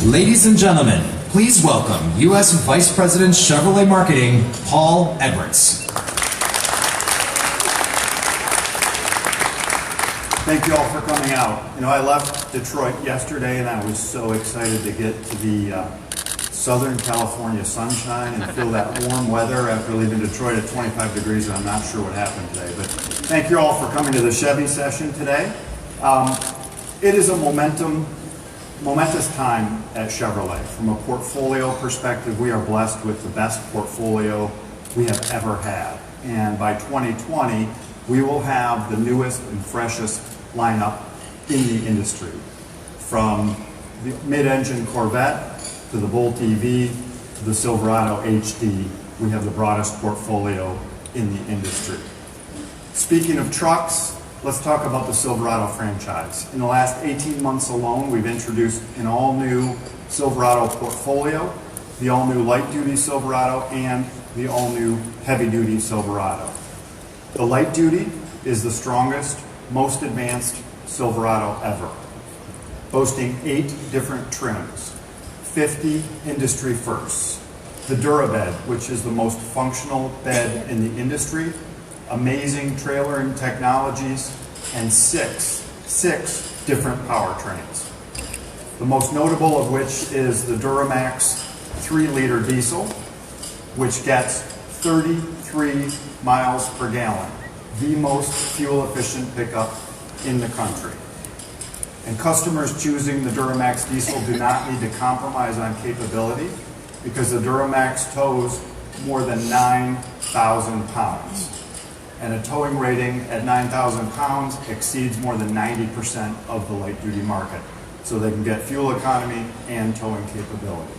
Ladies and gentlemen, please welcome U.S. Vice President Chevrolet Marketing, Paul Edwards. Thank you all for coming out. You know, I left Detroit yesterday and I was so excited to get to the Southern California sunshine and feel that warm weather after leaving Detroit at 25 degrees, and I'm not sure what happened today. But thank you all for coming to the Chevy session today. It is a momentous time at Chevrolet. From a portfolio perspective, we are blessed with the best portfolio we have ever had. And by 2020, we will have the newest and freshest lineup in the industry. From the mid-engine Corvette to the Volt EV to the Silverado HD, we have the broadest portfolio in the industry. Speaking of trucks, let's talk about the Silverado franchise. In the last 18 months alone, we've introduced an all-new Silverado portfolio, the all-new light-duty Silverado, and the all-new heavy-duty Silverado. The light-duty is the strongest, most advanced Silverado ever, boasting 8 different trims, 50 industry firsts, the Durabed, which is the most functional bed in the industry, amazing trailering technologies, and six different powertrains. The most notable of which is the Duramax 3-liter diesel, which gets 33 miles per gallon, the most fuel-efficient pickup in the country. And customers choosing the Duramax diesel do not need to compromise on capability because the Duramax tows more than 9,000 pounds. And a towing rating at 9,000 pounds exceeds more than 90% of the light-duty market. So they can get fuel economy and towing capability.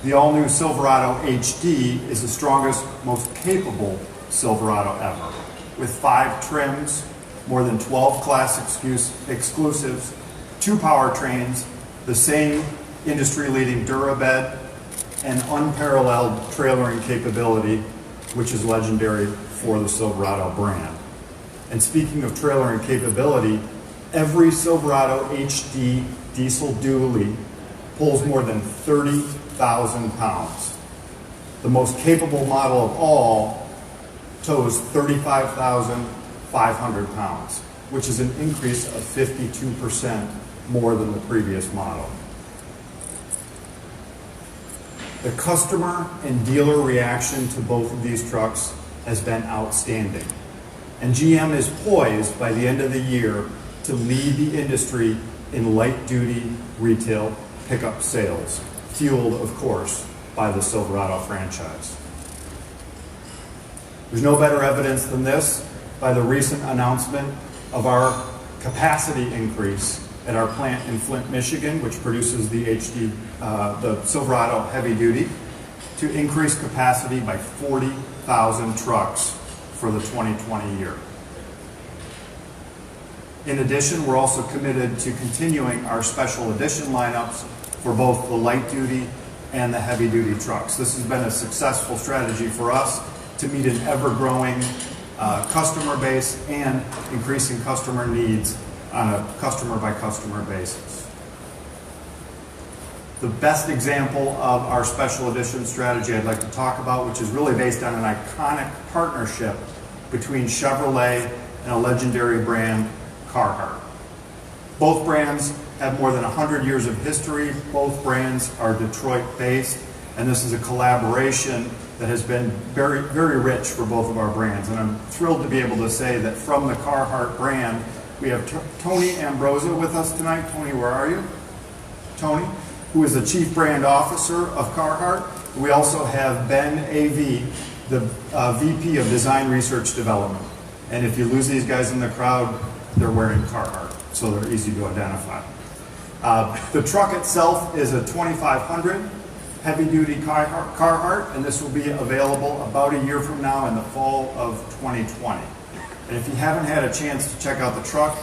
The all-new Silverado HD is the strongest, most capable Silverado ever, with 5 trims, more than 12 class exclusives, 2 powertrains, the same industry-leading Durabed, and unparalleled trailering capability, which is legendary for the Silverado brand. And speaking of trailering capability, every Silverado HD diesel dually pulls more than 30,000 pounds. The most capable model of all tows 35,500 pounds, which is an increase of 52% more than the previous model. The customer and dealer reaction to both of these trucks has been outstanding. And GM is poised by the end of the year to lead the industry in light-duty retail pickup sales, fueled, of course, by the Silverado franchise. There's no better evidence than this by the recent announcement of our capacity increase at our plant in Flint, Michigan, which produces the Silverado heavy duty, to increase capacity by 40,000 trucks for the 2020 year. In addition, we're also committed to continuing our special edition lineups for both the light duty and the heavy duty trucks. This has been a successful strategy for us to meet an ever-growing customer base and increasing customer needs on a customer-by-customer basis. The best example of our special edition strategy I'd like to talk about, which is really based on an iconic partnership between Chevrolet and a legendary brand, Carhartt. Both brands have more than 100 years of history. Both brands are Detroit-based, and this is a collaboration that has been very, very rich for both of our brands. And I'm thrilled to be able to say that from the Carhartt brand, we have Tony Ambrosa with us tonight. Tony, where are you? Tony, who is the Chief Brand Officer of Carhartt. We also have Ben A.V., the VP of Design Research Development. And if you lose these guys in the crowd, they're wearing Carhartt, so they're easy to identify. The truck itself is a 2500 heavy-duty Carhartt, and this will be available about a year from now in the fall of 2020. And if you haven't had a chance to check out the truck,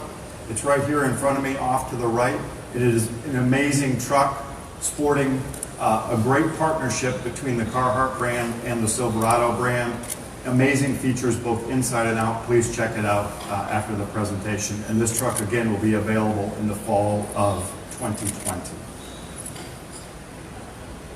it's right here in front of me off to the right. It is an amazing truck sporting a great partnership between the Carhartt brand and the Silverado brand. Amazing features both inside and out. Please check it out after the presentation. And this truck, again, will be available in the fall of 2020.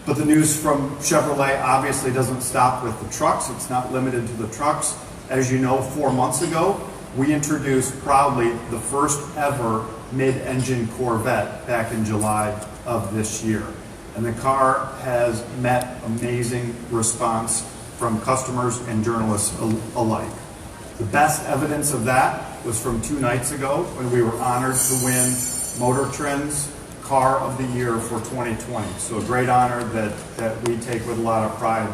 But the news from Chevrolet obviously doesn't stop with the trucks. It's not limited to the trucks. As you know, 4 months ago, we introduced proudly the first ever mid-engine Corvette back in July of this year. And the car has met amazing response from customers and journalists alike. The best evidence of that was from 2 nights ago when we were honored to win Motor Trend's Car of the Year for 2020. So a great honor that we take with a lot of pride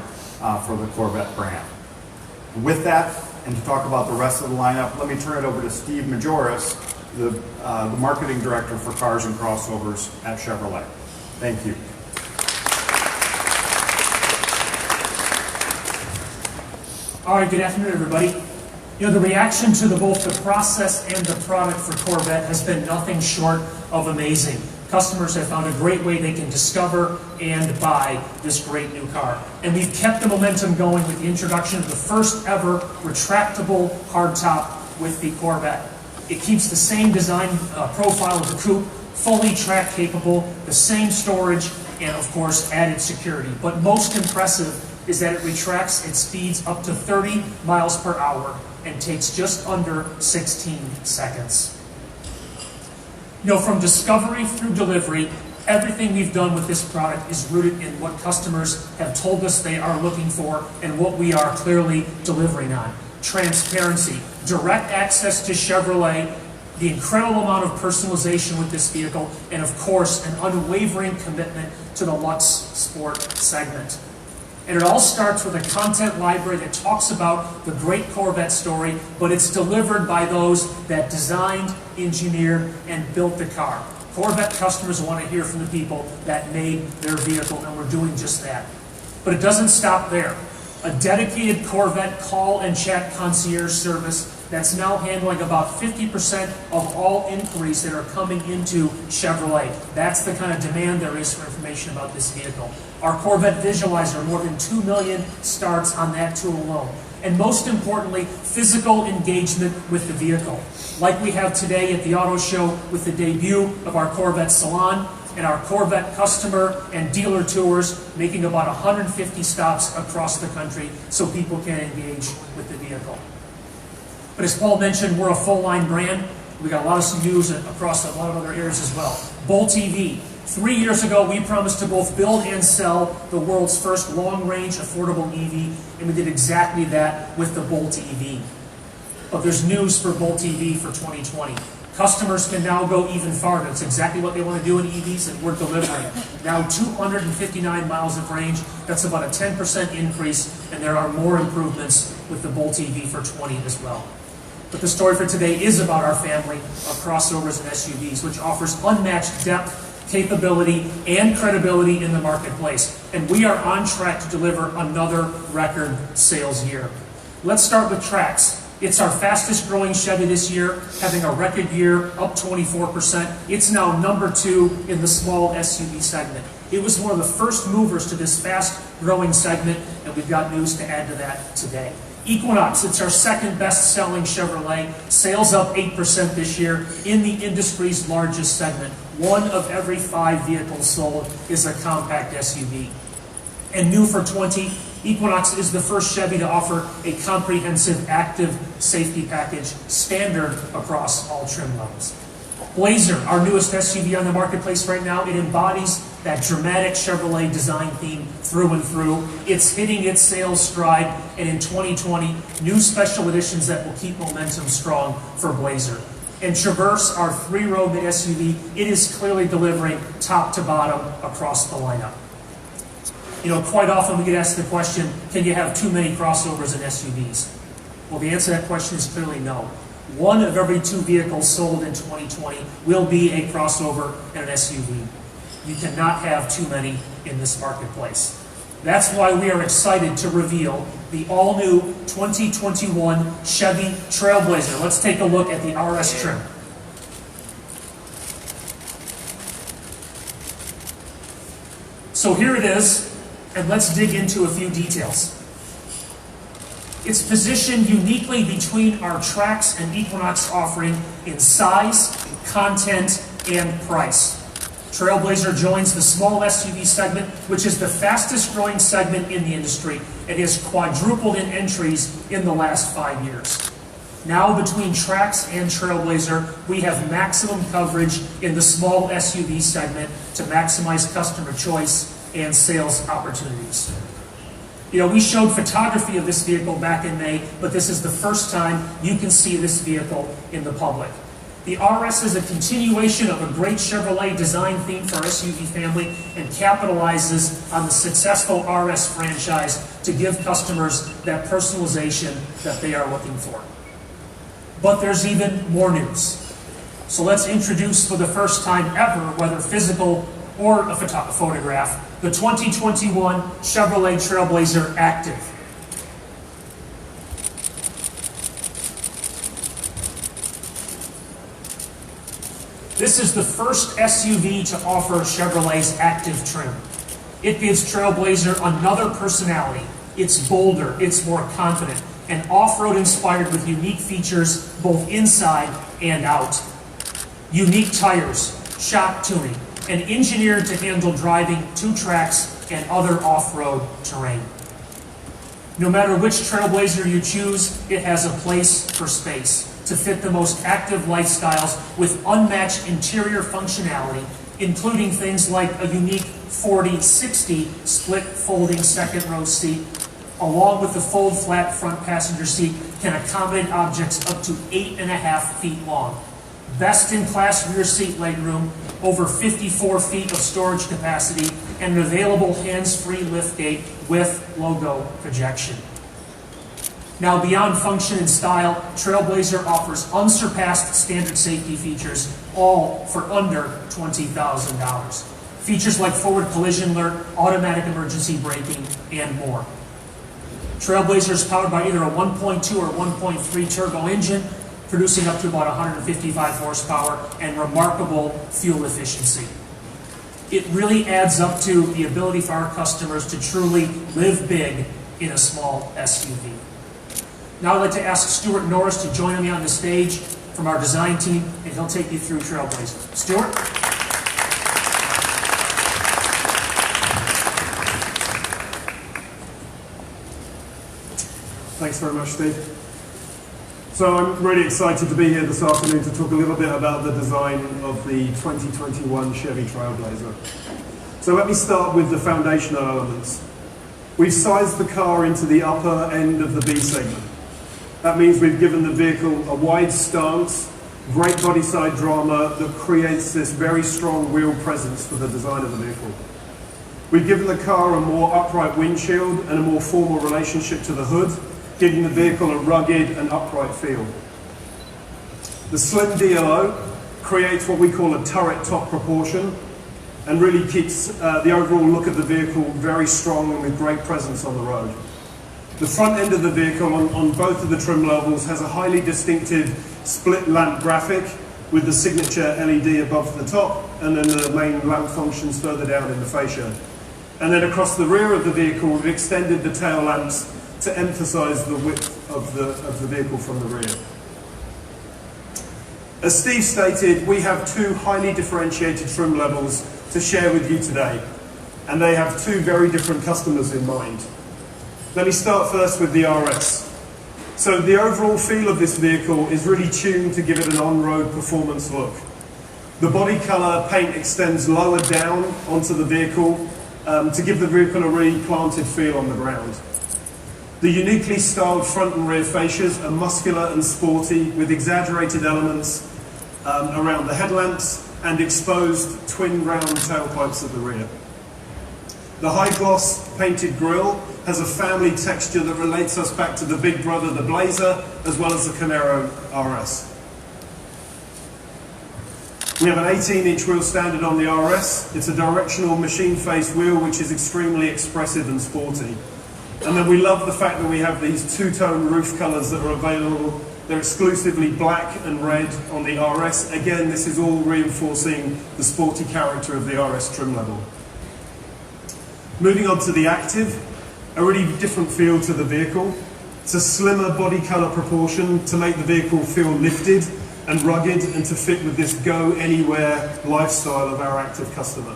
for the Corvette brand. With that, and to talk about the rest of the lineup, let me turn it over to Steve Majoris, the marketing director for cars and crossovers at Chevrolet. Thank you. All right, good afternoon, everybody. You know, the reaction to both the process and the product for Corvette has been nothing short of amazing. Customers have found a great way they can discover and buy this great new car. And we've kept the momentum going with the introduction of the first ever retractable hardtop with the Corvette. It keeps the same design profile of the coupe, fully track capable, the same storage, and of course added security. But most impressive is that it retracts its speeds up to 30 miles per hour and takes just under 16 seconds. You know, from discovery through delivery, everything we've done with this product is rooted in what customers have told us they are looking for and what we are clearly delivering on. Transparency, direct access to Chevrolet, the incredible amount of personalization with this vehicle, and of course, an unwavering commitment to the Lux Sport segment. And it all starts with a content library that talks about the great Corvette story, but it's delivered by those that designed, engineered, and built the car. Corvette customers want to hear from the people that made their vehicle, and we're doing just that. But it doesn't stop there. A dedicated Corvette call and chat concierge service that's now handling about 50% of all inquiries that are coming into Chevrolet. That's the kind of demand there is for information about this vehicle. Our Corvette Visualizer, more than 2 million starts on that tool alone. And most importantly, physical engagement with the vehicle. Like we have today at the auto show with the debut of our Corvette Salon and our Corvette customer and dealer tours, making about 150 stops across the country so people can engage with the vehicle. But as Paul mentioned, we're a full-line brand. We got a lot of SKUs across a lot of other areas as well. Bolt EV. 3 years ago, we promised to both build and sell the world's first long-range affordable EV, and we did exactly that with the Bolt EV. But there's news for Bolt EV for 2020. Customers can now go even farther. It's exactly what they want to do in EVs, and we're delivering. Now 259 miles of range. That's about a 10% increase, and there are more improvements with the Bolt EV for 20 as well. But the story for today is about our family of crossovers and SUVs, which offers unmatched depth, capability, and credibility in the marketplace. And we are on track to deliver another record sales year. Let's start with Trax. It's our fastest growing Chevy this year, having a record year, up 24%. It's now number 2 in the small SUV segment. It was one of the first movers to this fast growing segment, and we've got news to add to that today. Equinox, it's our second best selling Chevrolet. Sales up 8% this year in the industry's largest segment. 1 of every 5 vehicles sold is a compact SUV. And new for 20, Equinox is the first Chevy to offer a comprehensive active safety package standard across all trim levels. Blazer, our newest SUV on the marketplace right now, it embodies that dramatic Chevrolet design theme through and through. It's hitting its sales stride, and in 2020, new special editions that will keep momentum strong for Blazer. And Traverse, our 3-row mid-SUV, it is clearly delivering top to bottom across the lineup. You know, quite often we get asked the question, can you have too many crossovers and SUVs? Well, the answer to that question is clearly no. 1 of every 2 vehicles sold in 2020 will be a crossover and an SUV. You cannot have too many in this marketplace. That's why we are excited to reveal the all-new 2021 Chevy Trailblazer. Let's take a look at the RS trim. So here it is. And let's dig into a few details. It's positioned uniquely between our Trax and Equinox offering in size, content, and price. Trailblazer joins the small SUV segment, which is the fastest growing segment in the industry. It has quadrupled in entries in the last 5 years. Now between Trax and Trailblazer, we have maximum coverage in the small SUV segment to maximize customer choice and sales opportunities. You know, we showed photography of this vehicle back in May, but this is the first time you can see this vehicle in the public. The RS is a continuation of a great Chevrolet design theme for our SUV family and capitalizes on the successful RS franchise to give customers that personalization that they are looking for. But there's even more news. So let's introduce for the first time ever, whether physical or a photograph, the 2021 Chevrolet Trailblazer Active. This is the first SUV to offer Chevrolet's Active trim. It gives Trailblazer another personality. It's bolder, it's more confident, and off-road inspired with unique features both inside and out. Unique tires, shock tuning, and engineered to handle driving 2 tracks and other off-road terrain. No matter which Trailblazer you choose, it has a place for space to fit the most active lifestyles with unmatched interior functionality, including things like a unique 40/60 split folding second row seat, along with the fold flat front passenger seat can accommodate objects up to 8.5 feet long. Best in class rear seat legroom, over 54 feet of storage capacity, and an available hands-free liftgate with logo projection. Now, beyond function and style, Trailblazer offers unsurpassed standard safety features, all for under $20,000. Features like forward collision alert, automatic emergency braking, and more. Trailblazer is powered by either a 1.2 or 1.3 turbo engine, producing up to about 155 horsepower and remarkable fuel efficiency. It really adds up to the ability for our customers to truly live big in a small SUV. Now I'd like to ask Stuart Norris to join me on the stage from our design team, and he'll take you through Trailblazer. Stuart? Thanks very much, Steve. So I'm really excited to be here this afternoon to talk a little bit about the design of the 2021 Chevy Trailblazer. So let me start with the foundational elements. We've sized the car into the upper end of the B segment. That means we've given the vehicle a wide stance, great body side drama that creates this very strong wheel presence for the design of the vehicle. We've given the car a more upright windshield and a more formal relationship to the hood, giving the vehicle a rugged and upright feel. The slim DLO creates what we call a turret top proportion and really keeps the overall look of the vehicle very strong and with great presence on the road. The front end of the vehicle on both of the trim levels has a highly distinctive split lamp graphic with the signature LED above the top and then the main lamp functions further down in the fascia. And then across the rear of the vehicle, we've extended the tail lamps to emphasize the width of the vehicle from the rear. As Steve stated, we have 2 highly differentiated trim levels to share with you today, and they have 2 very different customers in mind. Let me start first with the RS. So the overall feel of this vehicle is really tuned to give it an on-road performance look. The body color paint extends lower down onto the vehicle to give the vehicle a really planted feel on the ground. The uniquely styled front and rear fascias are muscular and sporty with exaggerated elements around the headlamps and exposed twin round tailpipes at the rear. The high gloss painted grille has a family texture that relates us back to the big brother, the Blazer, as well as the Camaro RS. We have an 18-inch wheel standard on the RS. It's a directional machine face wheel which is extremely expressive and sporty. And then we love the fact that we have these 2-tone roof colors that are available. They're exclusively black and red on the RS. Again, this is all reinforcing the sporty character of the RS trim level. Moving on to the Active, a really different feel to the vehicle. It's a slimmer body color proportion to make the vehicle feel lifted and rugged, and to fit with this go-anywhere lifestyle of our active customer.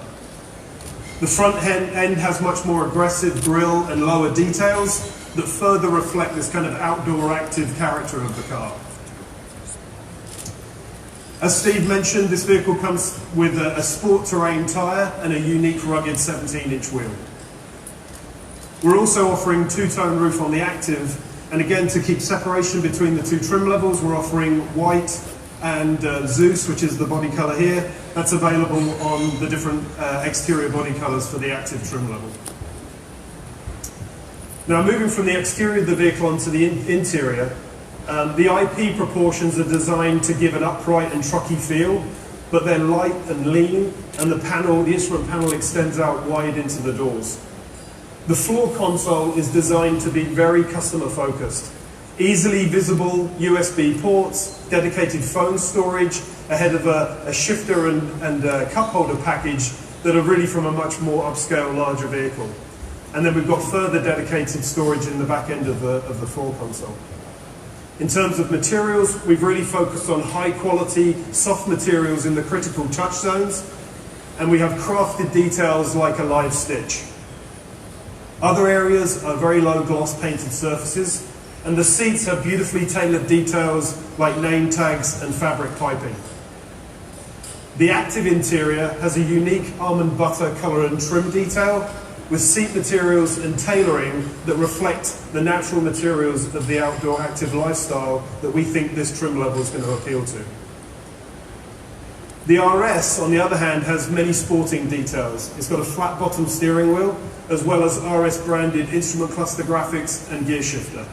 The front end has much more aggressive grille and lower details that further reflect this kind of outdoor active character of the car. As Steve mentioned, this vehicle comes with a sport terrain tyre and a unique rugged 17-inch wheel. We're also offering two-tone roof on the Active, and again, to keep separation between the two trim levels, we're offering white and Zeus, which is the body colour here. That's available on the different exterior body colours for the Active trim level. Now, moving from the exterior of the vehicle onto the interior, the IP proportions are designed to give an upright and trucky feel, but they're light and lean, and the instrument panel extends out wide into the doors. The floor console is designed to be very customer focused. Easily visible USB ports, dedicated phone storage, ahead of a shifter and cup holder package that are really from a much more upscale, larger vehicle. And then we've got further dedicated storage in the back end of the floor console. In terms of materials, we've really focused on high quality, soft materials in the critical touch zones, and we have crafted details like a live stitch. Other areas are very low gloss painted surfaces, and the seats have beautifully tailored details like name tags and fabric piping. The Active interior has a unique almond butter colour and trim detail with seat materials and tailoring that reflect the natural materials of the outdoor active lifestyle that we think this trim level is going to appeal to. The RS, on the other hand, has many sporting details. It's got a flat bottom steering wheel, as well as RS branded instrument cluster graphics and gear shifter.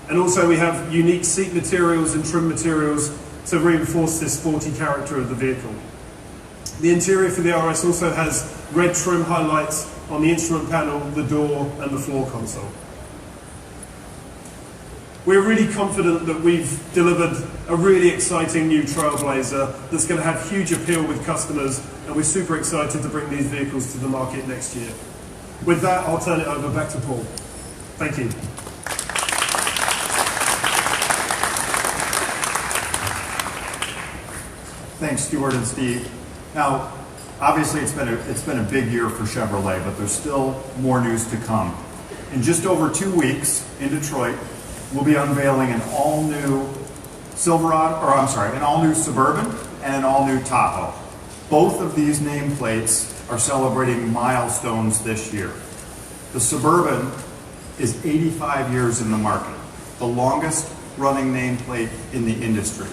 And also we have unique seat materials and trim materials to reinforce this sporty character of the vehicle. The interior for the RS also has red trim highlights on the instrument panel, the door, and the floor console. We're really confident that we've delivered a really exciting new Trailblazer that's going to have huge appeal with customers, and we're super excited to bring these vehicles to the market next year. With that, I'll turn it over back to Paul. Thank you. Thanks, Stuart and Steve. Now, obviously it's been a big year for Chevrolet, but there's still more news to come. In just over 2 weeks in Detroit, we'll be unveiling an all-new an all-new Suburban and an all-new Tahoe. Both of these nameplates are celebrating milestones this year. The Suburban is 85 years in the market, the longest running nameplate in the industry.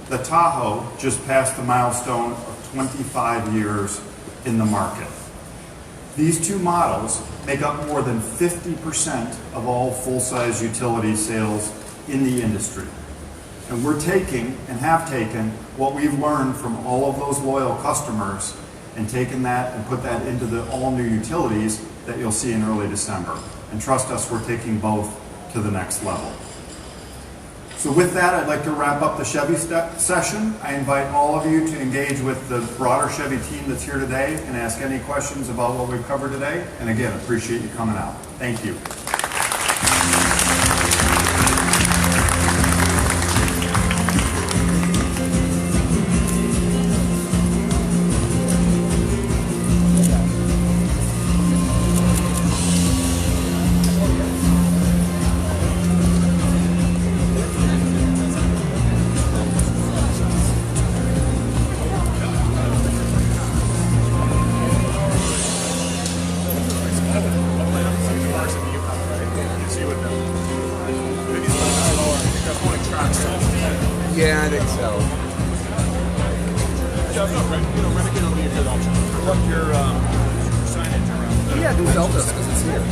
The Tahoe just passed the milestone of 25 years in the market. These two models make up more than 50% of all full-size utility sales in the industry. And we're taking and have taken what we've learned from all of those loyal customers and taken that and put that into the all-new utilities that you'll see in early December. And trust us, we're taking both to the next level. So with that, I'd like to wrap up the Chevy session. I invite all of you to engage with the broader Chevy team that's here today and ask any questions about what we've covered today. And again, appreciate you coming out. Thank you. Yeah, I think so. Renegade will be a good option. Put your signage around. Yeah, do Zelda because it's here.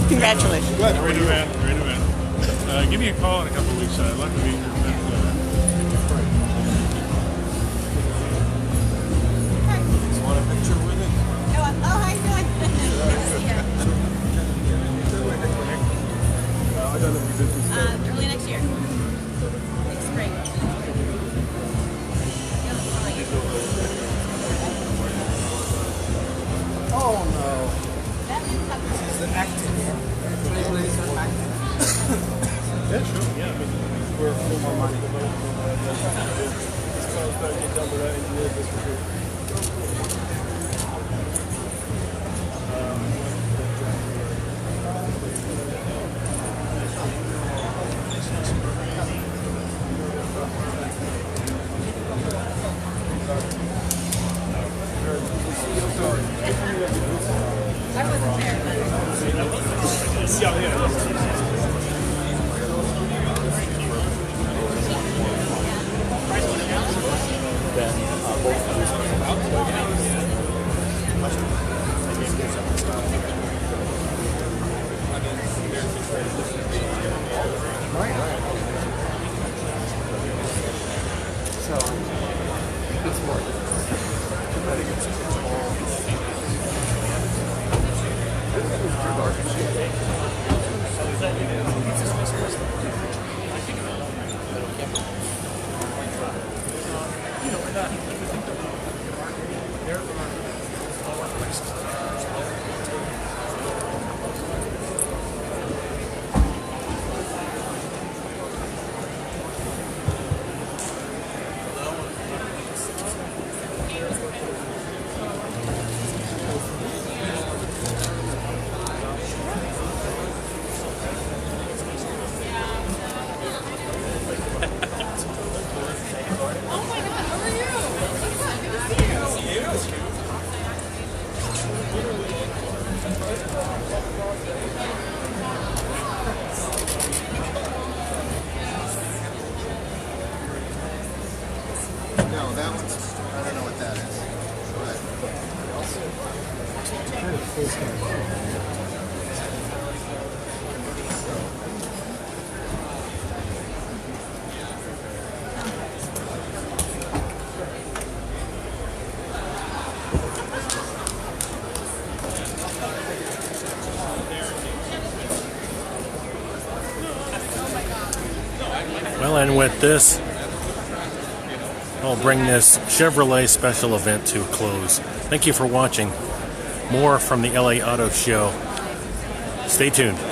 Congratulations. Good. Ready to win. Give me a call in a couple of weeks. I'd love to meet you. Want a picture with it? Oh, how you doing? I don't know if you did. Early next year. Next spring. Oh no. This is the Active. Yeah, sure. Yeah. worth a little more money. No, that one's, I don't know what that is. Well, and with this, I'll bring this Chevrolet special event to a close. Thank you for watching. More from the LA Auto Show. Stay tuned.